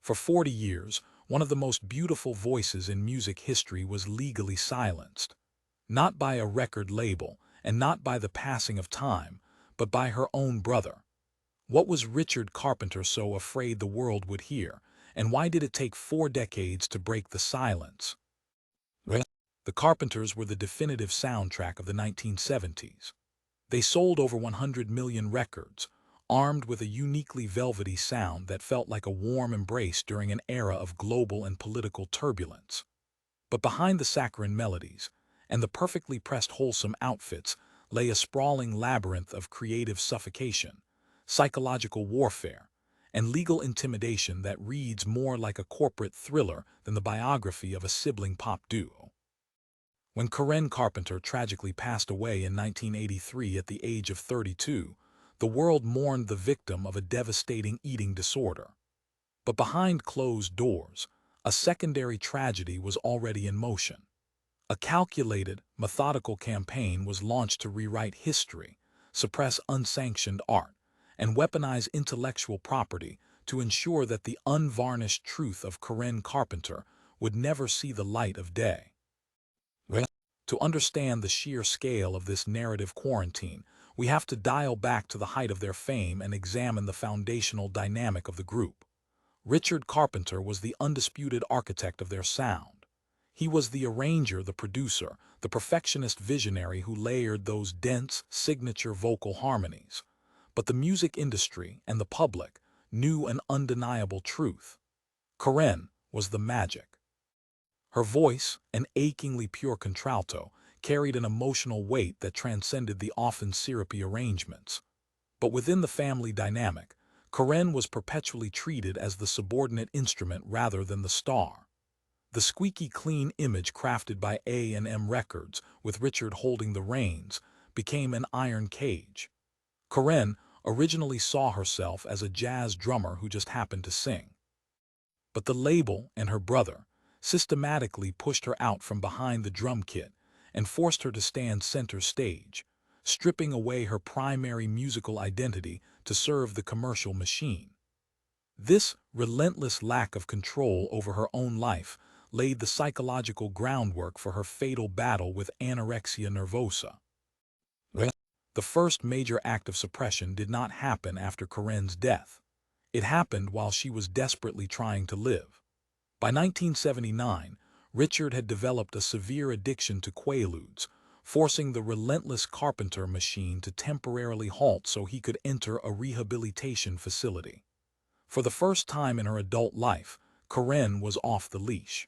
For 40 years, one of the most beautiful voices in music history was legally silenced. Not by a record label, and not by the passing of time, but by her own brother. What was Richard Carpenter so afraid the world would hear, and why did it take 4 decades to break the silence? Well, the Carpenters were the definitive soundtrack of the 1970s. They sold over 100 million records, armed with a uniquely velvety sound that felt like a warm embrace during an era of global and political turbulence. But behind the saccharine melodies and the perfectly pressed wholesome outfits lay a sprawling labyrinth of creative suffocation, psychological warfare, and legal intimidation that reads more like a corporate thriller than the biography of a sibling pop duo. When Karen Carpenter tragically passed away in 1983 at the age of 32, the world mourned the victim of a devastating eating disorder. But behind closed doors, a secondary tragedy was already in motion. A calculated, methodical campaign was launched to rewrite history, suppress unsanctioned art, and weaponize intellectual property to ensure that the unvarnished truth of Karen Carpenter would never see the light of day. To understand the sheer scale of this narrative quarantine, we have to dial back to the height of their fame and examine the foundational dynamic of the group. Richard Carpenter was the undisputed architect of their sound. He was the arranger, the producer, the perfectionist visionary who layered those dense, signature vocal harmonies. But the music industry and the public knew an undeniable truth. Karen was the magic. Her voice, an achingly pure contralto, carried an emotional weight that transcended the often syrupy arrangements. But within the family dynamic, Karen was perpetually treated as the subordinate instrument rather than the star. The squeaky clean image crafted by A&M Records, with Richard holding the reins, became an iron cage. Karen originally saw herself as a jazz drummer who just happened to sing. But the label and her brother systematically pushed her out from behind the drum kit and forced her to stand center stage, stripping away her primary musical identity to serve the commercial machine. This relentless lack of control over her own life laid the psychological groundwork for her fatal battle with anorexia nervosa. The first major act of suppression did not happen after Karen's death. It happened while she was desperately trying to live. By 1979, Richard had developed a severe addiction to Quaaludes, forcing the relentless Carpenter machine to temporarily halt so he could enter a rehabilitation facility. For the first time in her adult life, Karen was off the leash.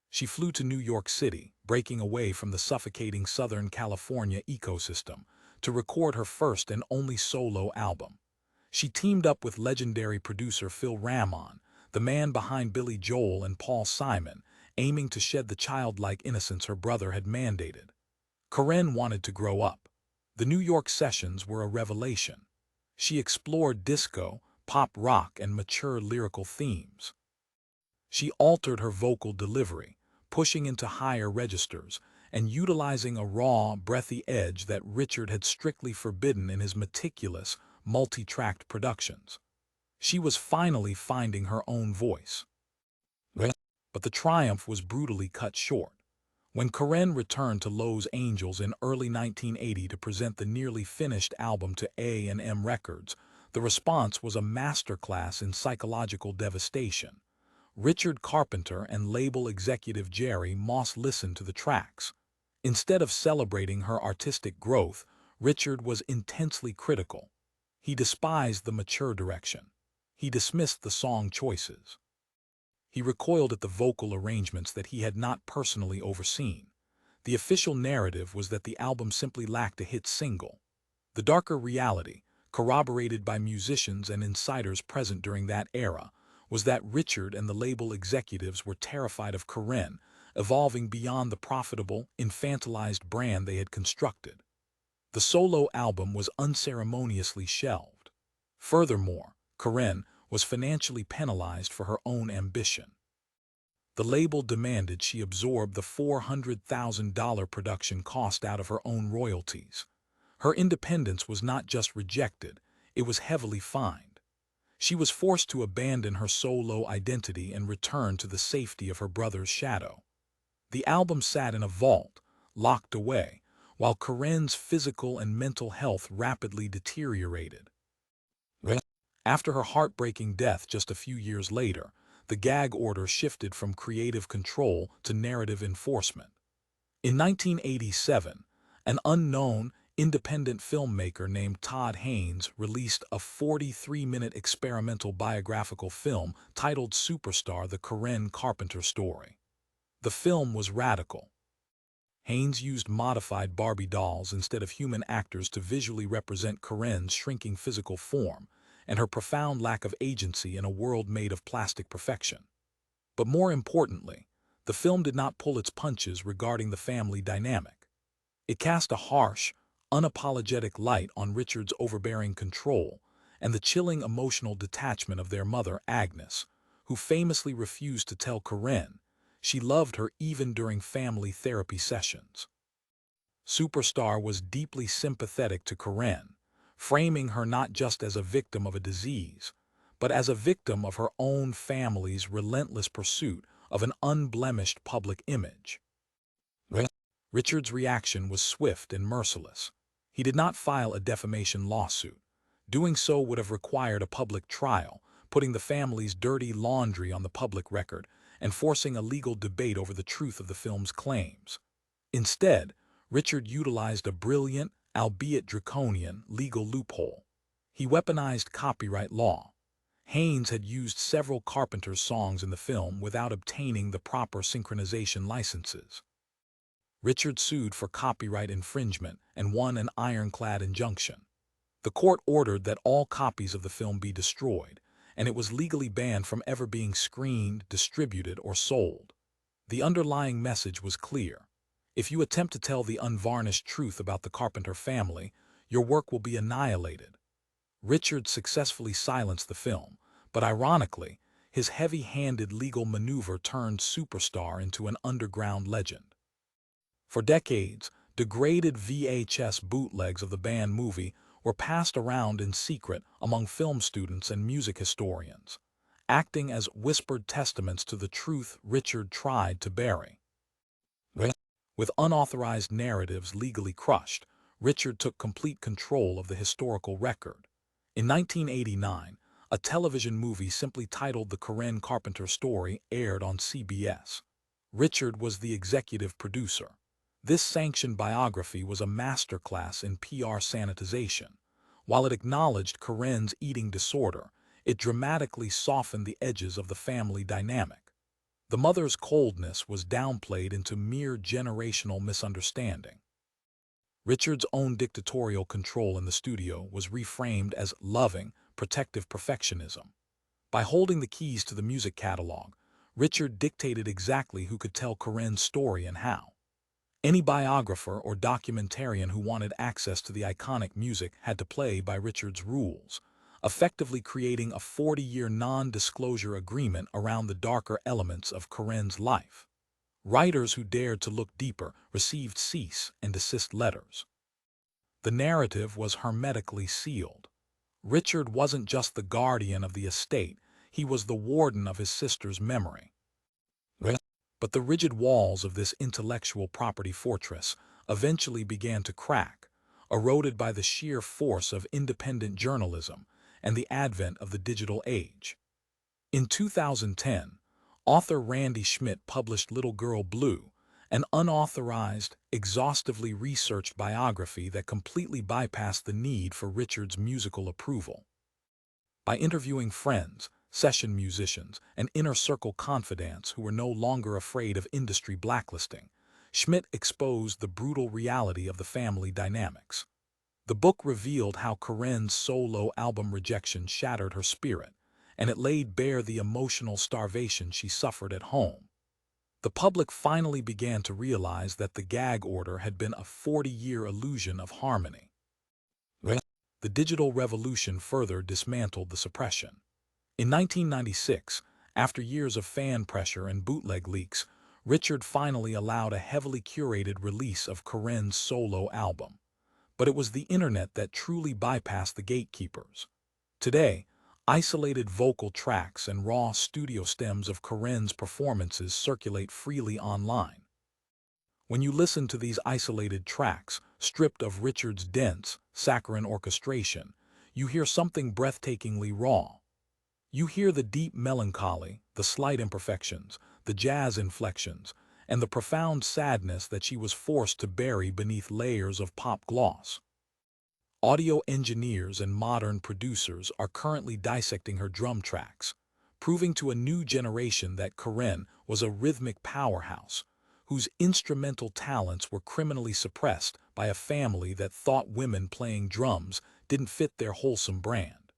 She flew to New York City, breaking away from the suffocating Southern California ecosystem, to record her first and only solo album. She teamed up with legendary producer Phil Ramone, the man behind Billy Joel and Paul Simon, aiming to shed the childlike innocence her brother had mandated. Karen wanted to grow up. The New York sessions were a revelation. She explored disco, pop rock, and mature lyrical themes. She altered her vocal delivery, pushing into higher registers and utilizing a raw, breathy edge that Richard had strictly forbidden in his meticulous, multi-tracked productions. She was finally finding her own voice. But the triumph was brutally cut short. When Karen returned to Los Angeles in early 1980 to present the nearly finished album to A&M Records, the response was a masterclass in psychological devastation. Richard Carpenter and label executive Jerry Moss listened to the tracks. Instead of celebrating her artistic growth, Richard was intensely critical. He despised the mature direction. He dismissed the song choices. He recoiled at the vocal arrangements that he had not personally overseen. The official narrative was that the album simply lacked a hit single. The darker reality, corroborated by musicians and insiders present during that era, was that Richard and the label executives were terrified of Karen evolving beyond the profitable, infantilized brand they had constructed. The solo album was unceremoniously shelved. Furthermore, Karen was financially penalized for her own ambition. The label demanded she absorb the $400,000 production cost out of her own royalties. Her independence was not just rejected, it was heavily fined. She was forced to abandon her solo identity and return to the safety of her brother's shadow. The album sat in a vault, locked away, while Karen's physical and mental health rapidly deteriorated. After her heartbreaking death just a few years later, the gag order shifted from creative control to narrative enforcement. In 1987, an unknown, independent filmmaker named Todd Haynes released a 43-minute experimental biographical film titled Superstar: The Karen Carpenter Story. The film was radical. Haynes used modified Barbie dolls instead of human actors to visually represent Karen's shrinking physical form and her profound lack of agency in a world made of plastic perfection. But more importantly, the film did not pull its punches regarding the family dynamic. It cast a harsh, unapologetic light on Richard's overbearing control and the chilling emotional detachment of their mother, Agnes, who famously refused to tell Karen she loved her even during family therapy sessions. Superstar was deeply sympathetic to Karen, framing her not just as a victim of a disease, but as a victim of her own family's relentless pursuit of an unblemished public image. Richard's reaction was swift and merciless. He did not file a defamation lawsuit. Doing so would have required a public trial, putting the family's dirty laundry on the public record and forcing a legal debate over the truth of the film's claims. Instead, Richard utilized a brilliant, albeit draconian, legal loophole. He weaponized copyright law. Haynes had used several Carpenters songs in the film without obtaining the proper synchronization licenses. Richard sued for copyright infringement and won an ironclad injunction. The court ordered that all copies of the film be destroyed, and it was legally banned from ever being screened, distributed, or sold. The underlying message was clear. If you attempt to tell the unvarnished truth about the Carpenter family, your work will be annihilated. Richard successfully silenced the film, but ironically, his heavy-handed legal maneuver turned Superstar into an underground legend. For decades, degraded VHS bootlegs of the banned movie were passed around in secret among film students and music historians, acting as whispered testaments to the truth Richard tried to bury. With unauthorized narratives legally crushed, Richard took complete control of the historical record. In 1989, a television movie simply titled The Karen Carpenter Story aired on CBS. Richard was the executive producer. This sanctioned biography was a masterclass in PR sanitization. While it acknowledged Karen's eating disorder, it dramatically softened the edges of the family dynamic. The mother's coldness was downplayed into mere generational misunderstanding. Richard's own dictatorial control in the studio was reframed as loving, protective perfectionism. By holding the keys to the music catalog, Richard dictated exactly who could tell Karen's story and how. Any biographer or documentarian who wanted access to the iconic music had to play by Richard's rules, effectively creating a 40-year non-disclosure agreement around the darker elements of Karen's life. Writers who dared to look deeper received cease and desist letters. The narrative was hermetically sealed. Richard wasn't just the guardian of the estate, he was the warden of his sister's memory. But the rigid walls of this intellectual property fortress eventually began to crack, eroded by the sheer force of independent journalism and the advent of the digital age. In 2010, author Randy Schmidt published Little Girl Blue, an unauthorized, exhaustively researched biography that completely bypassed the need for Richard's musical approval. By interviewing friends, session musicians, and inner-circle confidants who were no longer afraid of industry blacklisting, Schmidt exposed the brutal reality of the family dynamics. The book revealed how Karen's solo album rejection shattered her spirit, and it laid bare the emotional starvation she suffered at home. The public finally began to realize that the gag order had been a 40-year illusion of harmony. The digital revolution further dismantled the suppression. In 1996, after years of fan pressure and bootleg leaks, Richard finally allowed a heavily curated release of Karen's solo album. But it was the internet that truly bypassed the gatekeepers. Today, Isolated vocal tracks and raw studio stems of Karen's performances circulate freely online. When you listen to these isolated tracks, stripped of Richard's dense, saccharine orchestration, you hear something breathtakingly raw. You hear the deep melancholy, the slight imperfections, the jazz inflections, and the profound sadness that she was forced to bury beneath layers of pop gloss. Audio engineers and modern producers are currently dissecting her drum tracks, proving to a new generation that Karen was a rhythmic powerhouse, whose instrumental talents were criminally suppressed by a family that thought women playing drums didn't fit their wholesome brand.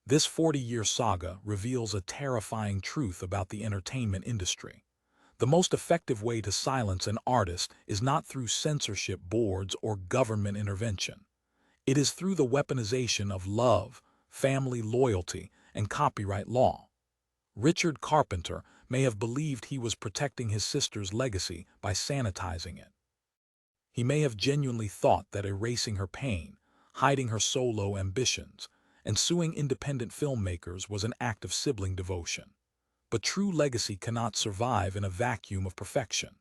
This 40-year saga reveals a terrifying truth about the entertainment industry. The most effective way to silence an artist is not through censorship boards or government intervention. It is through the weaponization of love, family loyalty, and copyright law. Richard Carpenter may have believed he was protecting his sister's legacy by sanitizing it. He may have genuinely thought that erasing her pain, hiding her solo ambitions, and suing independent filmmakers was an act of sibling devotion. But true legacy cannot survive in a vacuum of perfection.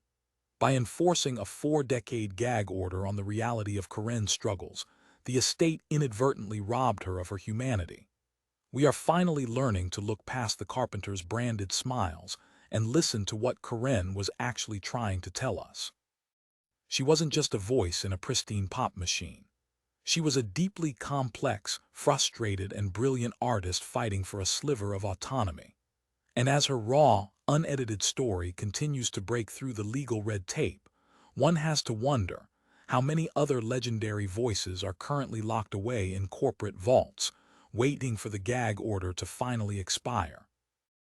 By enforcing a 4-decade gag order on the reality of Karen's struggles, the estate inadvertently robbed her of her humanity. We are finally learning to look past the Carpenters' branded smiles and listen to what Karen was actually trying to tell us. She wasn't just a voice in a pristine pop machine. She was a deeply complex, frustrated, and brilliant artist fighting for a sliver of autonomy. And as her raw, unedited story continues to break through the legal red tape, one has to wonder how many other legendary voices are currently locked away in corporate vaults, waiting for the gag order to finally expire.